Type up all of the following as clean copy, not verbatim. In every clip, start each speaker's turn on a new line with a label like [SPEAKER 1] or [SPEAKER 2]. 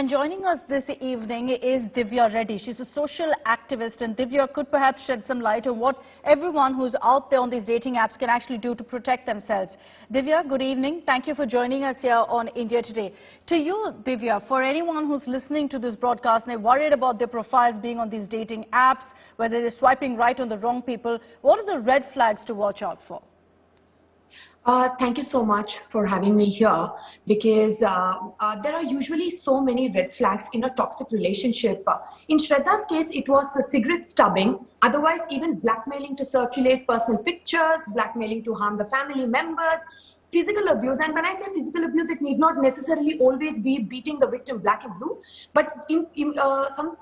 [SPEAKER 1] And joining us this evening is Divya Reddy. She's a social activist, and Divya could perhaps shed some light on what everyone who's out there on these dating apps can actually do to protect themselves. Divya, good evening. Thank you for joining us here on India Today. To you, Divya, for anyone who's listening to this broadcast and they're worried about their profiles being on these dating apps, whether they're swiping right on the wrong people, what are the red flags to watch out for?
[SPEAKER 2] Thank you so much for having me here, because there are usually so many red flags in a toxic relationship. In Shraddha's case, it was the cigarette stubbing, otherwise even blackmailing to circulate personal pictures, blackmailing to harm the family members, physical abuse. And when I say physical abuse, it need not necessarily always be beating the victim black and blue, but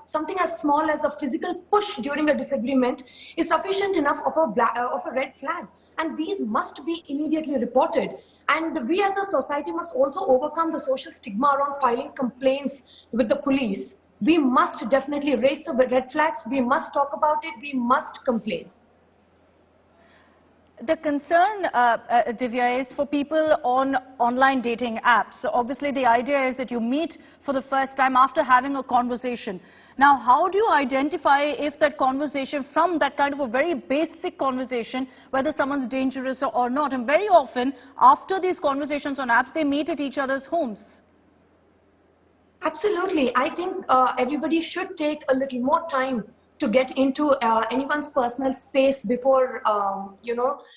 [SPEAKER 2] something as small as a physical push during a disagreement is sufficient enough of a red flag. And these must be immediately reported. And we as a society must also overcome the social stigma around filing complaints with the police. We must definitely raise the red flags. We must talk about it. We must complain.
[SPEAKER 1] The concern, Divya, is for people on online dating apps. So obviously the idea is that you meet for the first time after having a conversation. Now, how do you identify if that conversation, from that kind of a very basic conversation, whether someone's dangerous or not? And very often, after these conversations on apps, they meet at each other's homes.
[SPEAKER 2] Absolutely. I think everybody should take a little more time to get into anyone's personal space before,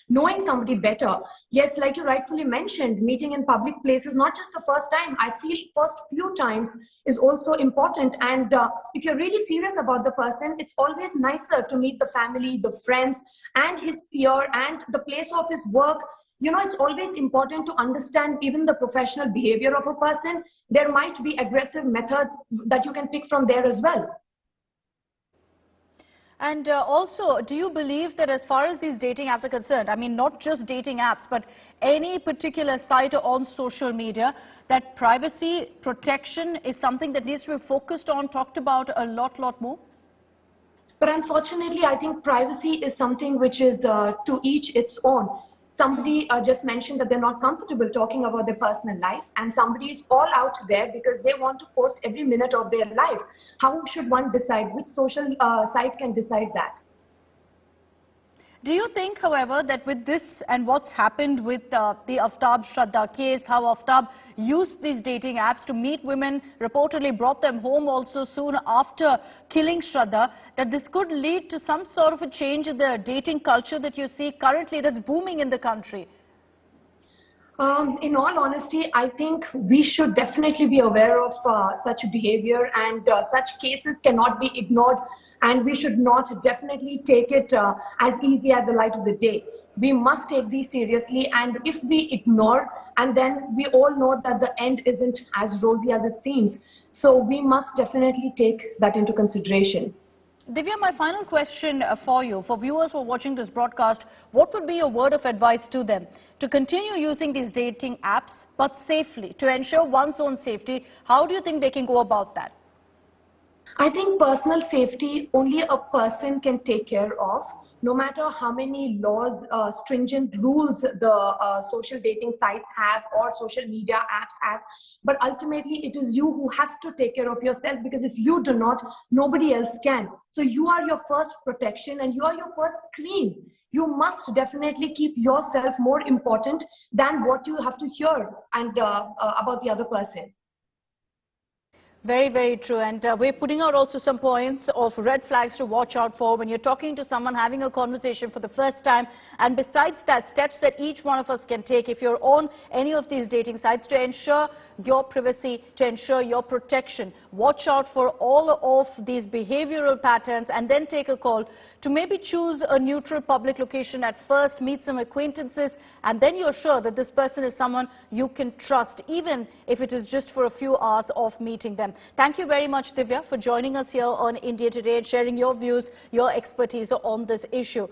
[SPEAKER 2] knowing somebody better. Yes, like you rightfully mentioned, meeting in public places, not just the first time. I feel first few times is also important. And if you're really serious about the person, it's always nicer to meet the family, the friends, and his peer, and the place of his work. You know, it's always important to understand even the professional behavior of a person. There might be aggressive methods that you can pick from there as well.
[SPEAKER 1] And also, do you believe that as far as these dating apps are concerned, I mean, not just dating apps, but any particular site on social media, that privacy protection is something that needs to be focused on, talked about a lot more?
[SPEAKER 2] But unfortunately, I think privacy is something which is to each its own. Somebody just mentioned that they're not comfortable talking about their personal life, and somebody is all out there because they want to post every minute of their life. How should one decide? Which social site can decide that?
[SPEAKER 1] Do you think, however, that with this and what's happened with the Aaftab Shraddha case, how Aaftab used these dating apps to meet women, reportedly brought them home also soon after killing Shraddha, that this could lead to some sort of a change in the dating culture that you see currently that's booming in the country?
[SPEAKER 2] In all honesty, I think we should definitely be aware of such behavior, and such cases cannot be ignored, and we should not definitely take it as easy as the light of the day. We must take these seriously, and if we ignore, and then we all know that the end isn't as rosy as it seems. So we must definitely take that into consideration.
[SPEAKER 1] Divya, my final question for you, for viewers who are watching this broadcast, what would be your word of advice to them to continue using these dating apps, but safely, to ensure one's own safety? How do you think they can go about that?
[SPEAKER 2] I think personal safety only a person can take care of, no matter how many laws, stringent rules the social dating sites have or social media apps have. But ultimately, it is you who has to take care of yourself, because if you do not, nobody else can. So you are your first protection and you are your first screen. You must definitely keep yourself more important than what you have to hear and about the other person.
[SPEAKER 1] Very true. And we're putting out also some points of red flags to watch out for when you're talking to someone, having a conversation for the first time. And besides that, steps that each one of us can take if you're on any of these dating sites to ensure your privacy, to ensure your protection. Watch out for all of these behavioral patterns, and then take a call to maybe choose a neutral public location at first, meet some acquaintances, and then you're sure that this person is someone you can trust, even if it is just for a few hours of meeting them. Thank you very much, Divya, for joining us here on India Today and sharing your views, your expertise on this issue.